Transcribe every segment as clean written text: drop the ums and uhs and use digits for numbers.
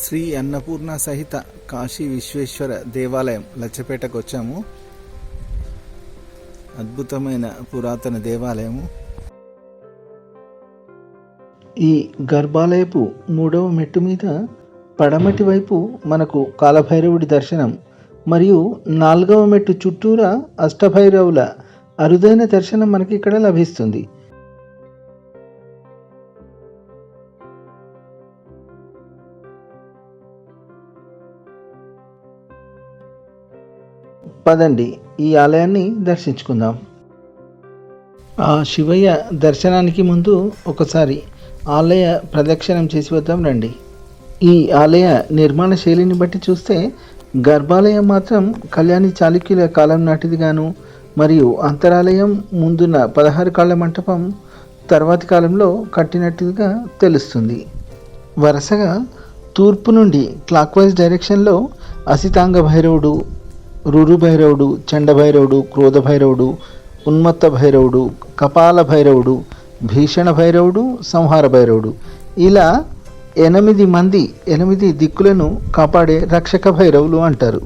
శ్రీ అన్నపూర్ణ సహిత కాశీ విశ్వేశ్వర దేవాలయం లచ్చపేటకు వచ్చాము. అద్భుతమైన పురాతన దేవాలయము. ఈ గర్భాలయపు 3వ మెట్టు మీద పడమటి వైపు మనకు కాలభైరవుడి దర్శనం మరియు 4వ మెట్టు చుట్టూరా అష్టభైరవుల అరుదైన దర్శనం మనకి ఇక్కడ లభిస్తుంది. పదండి ఈ ఆలయాన్ని దర్శించుకుందాం. ఆ శివయ్య దర్శనానికి ముందు ఒకసారి ఆలయ ప్రదక్షిణం చేసి వద్దాం రండి. ఈ ఆలయ నిర్మాణ శైలిని బట్టి చూస్తే గర్భాలయం మాత్రం కళ్యాణి చాళుక్యుల కాలం నాటిదిగాను, మరియు అంతరాలయం ముందున్న 16 కాళ్ళ మంటపం తర్వాతి కాలంలో కట్టినట్టుగా తెలుస్తుంది. వరుసగా తూర్పు నుండి క్లాక్వైజ్ డైరెక్షన్లో అసితాంగ భైరవుడు, రురు భైరవుడు, చండ భైరవుడు, క్రోధ భైరవుడు, ఉన్మత్త భైరవుడు, కపాల భైరవుడు, భీషణ భైరవుడు, సంహార భైరవుడు, ఇలా 8 దిక్కులను కాపాడే రక్షక భైరవులు అంటారు.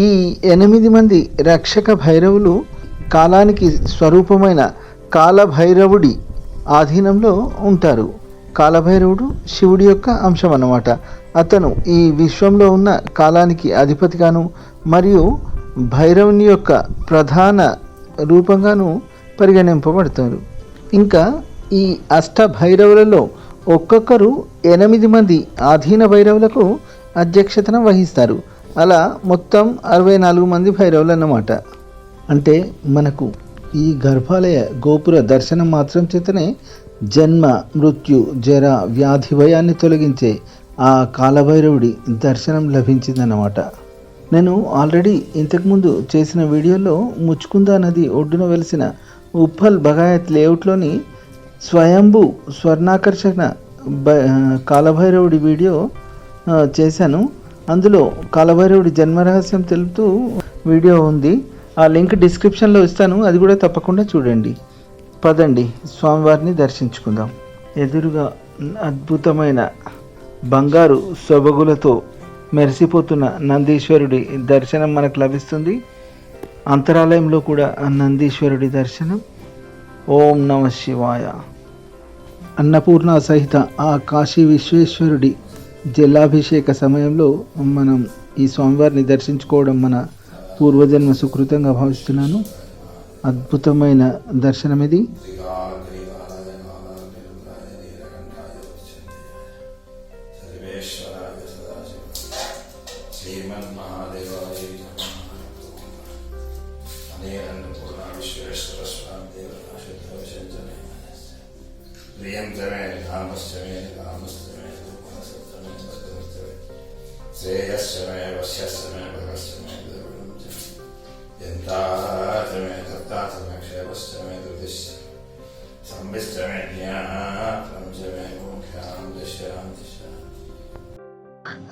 ఈ 8 మంది రక్షక భైరవులు కాలానికి స్వరూపమైన కాలభైరవుడి ఆధీనంలో ఉంటారు. కాలభైరవుడు శివుడి యొక్క అంశం అన్నమాట. అతను ఈ విశ్వంలో ఉన్న కాలానికి అధిపతిగాను మరియు భైరవుని యొక్క ప్రధాన రూపంగాను పరిగణింపబడతారు. ఇంకా ఈ అష్ట భైరవులలో ఒక్కొక్కరు 8 మంది ఆధీన భైరవులకు అధ్యక్షతన వహిస్తారు. అలా మొత్తం 64 మంది భైరవులు అన్నమాట. అంటే మనకు ఈ గర్భాలయ గోపుర దర్శనం మాత్రం చేతనే జన్మ, మృత్యు, జర, వ్యాధి భయాన్ని తొలగించే ఆ కాలభైరవుడి దర్శనం లభించిందన్నమాట. నేను ఆల్రెడీ ఇంతకుముందు చేసిన వీడియోలో ముచ్చుకుందా నది ఒడ్డున వెలిసిన ఉప్పల్ బగాయత్ లేఅవుట్లోని స్వయంభూ స్వర్ణాకర్షణ కాలభైరవుడి వీడియో చేశాను. అందులో కాలభైరవుడి జన్మరహస్యం తెలుపుతూ వీడియో ఉంది. ఆ లింక్ డిస్క్రిప్షన్లో ఇస్తాను, అది కూడా తప్పకుండా చూడండి. పదండి స్వామివారిని దర్శించుకుందాం. ఎదురుగా అద్భుతమైన బంగారు సొబగులతో మెరిసిపోతున్న నందీశ్వరుడి దర్శనం మనకు లభిస్తుంది. అంతరాలయంలో కూడా నందీశ్వరుడి దర్శనం. ఓం నమ శివాయ. అన్నపూర్ణ సహిత ఆ కాశీ విశ్వేశ్వరుడి జలాభిషేక సమయంలో మనం ఈ స్వామివారిని దర్శించుకోవడం మన పూర్వజన్మ సుకృతంగా భావిస్తున్నాను. అద్భుతమైన దర్శనం ఇది.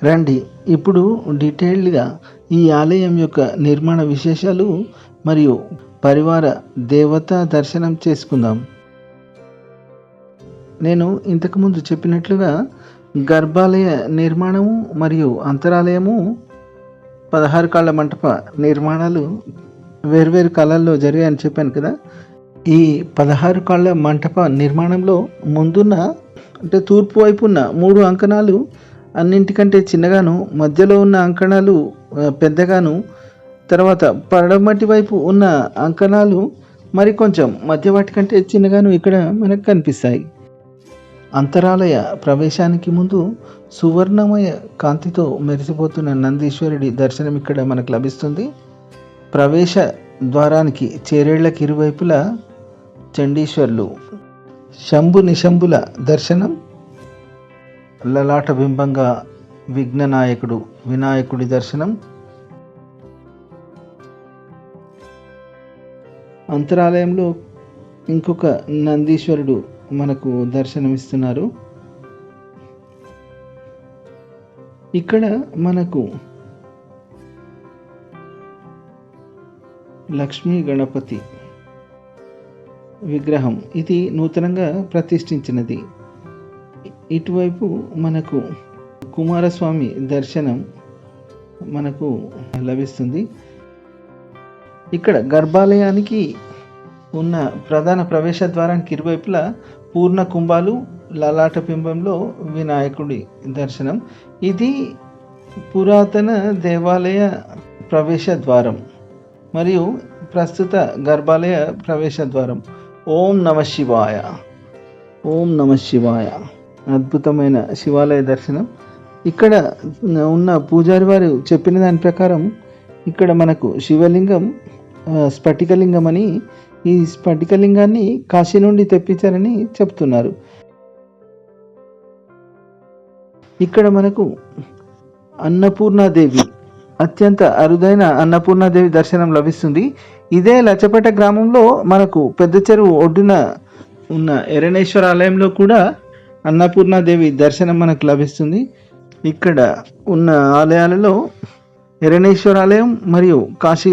రండి ఇప్పుడు డీటెయిల్డ్గా ఈ ఆలయం యొక్క నిర్మాణ విశేషాలు మరియు పరివార దేవతా దర్శనం చేసుకుందాం. నేను ఇంతకుముందు చెప్పినట్లుగా గర్భాలయ నిర్మాణము మరియు అంతరాలయము 16 కాళ్ళ మంటప నిర్మాణాలు వేర్వేరు కాలాల్లో జరిగాయని చెప్పాను కదా. ఈ 16 కాళ్ళ మంటప నిర్మాణంలో ముందున్న అంటే తూర్పు వైపు ఉన్న 3 అంకణాలు అన్నింటికంటే చిన్నగాను, మధ్యలో ఉన్న అంకణాలు పెద్దగాను, తర్వాత పడమటి వైపు ఉన్న అంకణాలు మరి కొంచెం మధ్యవాటి కంటే చిన్నగాను ఇక్కడ మనకు కనిపిస్తాయి. అంతరాలయ ప్రవేశానికి ముందు సువర్ణమయ కాంతితో మెరిసిపోతున్న నందీశ్వరుడి దర్శనం ఇక్కడ మనకు లభిస్తుంది. ప్రవేశ ద్వారానికి చేరేళ్లకు ఇరువైపులా చండీశ్వర్లు, శంభు నిశంభుల దర్శనం. లలాట బింబంగా విఘ్ననాయకుడు వినాయకుడి దర్శనం. అంతరాలయంలో ఇంకొక నందీశ్వరుడు మనకు దర్శనమిస్తున్నారు. ఇక్కడ మనకు లక్ష్మీ గణపతి విగ్రహం, ఇది నూతనంగా ప్రతిష్ఠించినది. ఇటువైపు మనకు కుమారస్వామి దర్శనం మనకు లభిస్తుంది. ఇక్కడ గర్భాలయానికి ఉన్న ప్రధాన ప్రవేశ ద్వారానికి ఇరువైపులా పూర్ణ కుంభాలు, లలాట బింబంలో వినాయకుడి దర్శనం. ఇది పురాతన దేవాలయ ప్రవేశ ద్వారం మరియు ప్రస్తుత గర్భాలయ ప్రవేశ ద్వారం. ఓం నమ శివాయ. ఓం నమ శివాయ. అద్భుతమైన శివాలయ దర్శనం. ఇక్కడ ఉన్న పూజారి వారు చెప్పిన దాని ప్రకారం ఇక్కడ మనకు శివలింగం స్ఫటికలింగం అని, ఈ స్ఫటికలింగాన్ని కాశీ నుండి తెప్పించారని చెప్తున్నారు. ఇక్కడ మనకు అన్నపూర్ణాదేవి, అత్యంత అరుదైన అన్నపూర్ణాదేవి దర్శనం లభిస్తుంది. ఇదే లచ్చపేట గ్రామంలో మనకు పెద్ద చెరువు ఒడ్డున ఉన్న ఎరణేశ్వర ఆలయంలో కూడా అన్నపూర్ణాదేవి దర్శనం మనకు లభిస్తుంది. ఇక్కడ ఉన్న ఆలయాలలో ఎరణేశ్వర ఆలయం మరియు కాశీ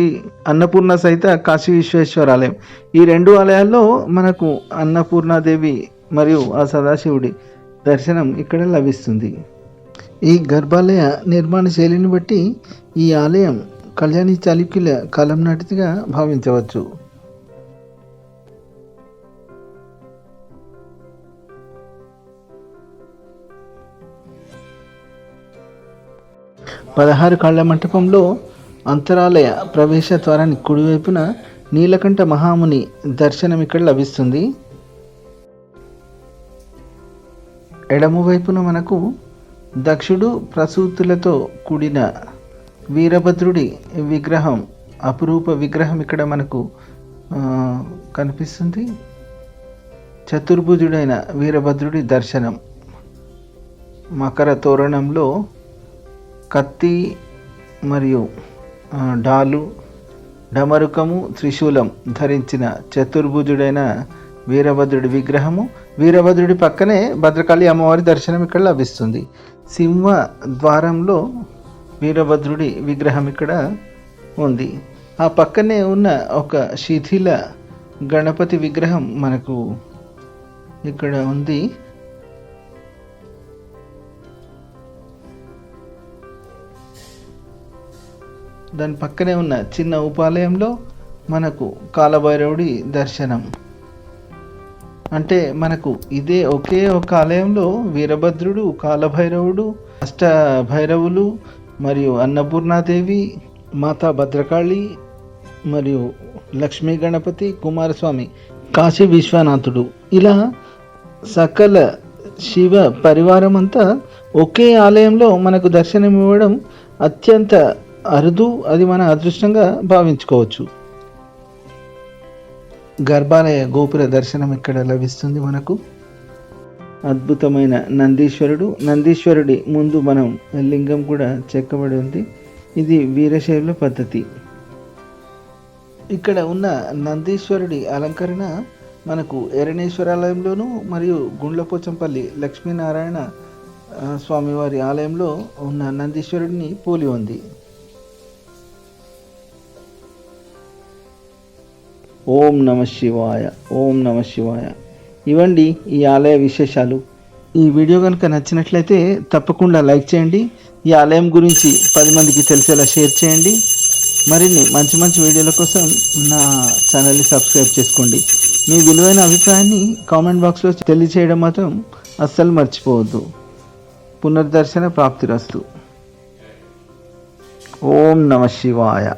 అన్నపూర్ణ సహిత కాశీ విశ్వేశ్వర ఆలయం, ఈ రెండు ఆలయాల్లో మనకు అన్నపూర్ణాదేవి మరియు ఆ సదాశివుడి దర్శనం ఇక్కడ లభిస్తుంది. ఈ గర్భాలయ నిర్మాణ శైలిని బట్టి ఈ ఆలయం కళ్యాణి చాళుక్యుల కాలం నాటిదిగా భావించవచ్చు. పదహారు కాళ్ల మంటపంలో అంతరాలయ ప్రవేశ ద్వారానికి కుడివైపున నీలకంఠ మహాముని దర్శనం ఇక్కడ లభిస్తుంది. ఎడమ వైపున మనకు దక్షుడు ప్రసూతులతో కూడిన వీరభద్రుడి విగ్రహం, అపురూప విగ్రహం ఇక్కడ మనకు కనిపిస్తుంది. చతుర్భుజుడైన వీరభద్రుడి దర్శనం. మకర తోరణంలో కత్తి మరియు డాలు, డమరుకము, త్రిశూలం ధరించిన చతుర్భుజుడైన వీరభద్రుడి విగ్రహము. వీరభద్రుడి పక్కనే భద్రకాళి అమ్మవారి దర్శనం ఇక్కడ లభిస్తుంది. సింహ ద్వారంలో వీరభద్రుడి విగ్రహం ఇక్కడ ఉంది. ఆ పక్కనే ఉన్న ఒక శిథిల గణపతి విగ్రహం మనకు ఇక్కడ ఉంది. దాని పక్కనే ఉన్న చిన్న ఉపాలయంలో మనకు కాలభైరవుడి దర్శనం. అంటే మనకు ఇదే ఒకే ఒక ఆలయంలో వీరభద్రుడు, కాలభైరవుడు, అష్ట భైరవులు మరియు అన్నపూర్ణాదేవి, మాతా భద్రకాళి మరియు లక్ష్మీ గణపతి, కుమారస్వామి, కాశీ విశ్వనాథుడు, ఇలా సకల శివ పరివారం అంతా ఒకే ఆలయంలో మనకు దర్శనం ఇవ్వడం అత్యంత అరుదు. అది మన అదృష్టంగా భావించుకోవచ్చు. గర్భాలయ గోపుర దర్శనం ఇక్కడ లభిస్తుంది మనకు. అద్భుతమైన నందీశ్వరుడి ముందు మనం లింగం కూడా చెక్కబడి ఉంది. ఇది వీరశైవ పద్ధతి. ఇక్కడ ఉన్న నందీశ్వరుడి అలంకరణ మనకు ఎరణేశ్వరాలయంలోను మరియు గుండ్లపోచంపల్లి లక్ష్మీనారాయణ స్వామివారి ఆలయంలో ఉన్న నందీశ్వరుడిని పోలి ఉంది. ఓం నమ శివాయ. ఓం నమ శివాయ. ఇవండి ఈ ఆలయ విశేషాలు. ఈ వీడియో కనుక నచ్చినట్లయితే తప్పకుండా లైక్ చేయండి. ఈ ఆలయం గురించి 10 మందికి తెలిసేలా షేర్ చేయండి. మరిన్ని మంచి మంచి వీడియోల కోసం నా ఛానల్ని సబ్స్క్రైబ్ చేసుకోండి. మీ విలువైన అభిప్రాయాన్ని కామెంట్ బాక్స్లో తెలియచేయడం మాత్రం అస్సలు మర్చిపోవద్దు. పునర్దర్శన ప్రాప్తిరస్తు. ఓం నమ శివాయ.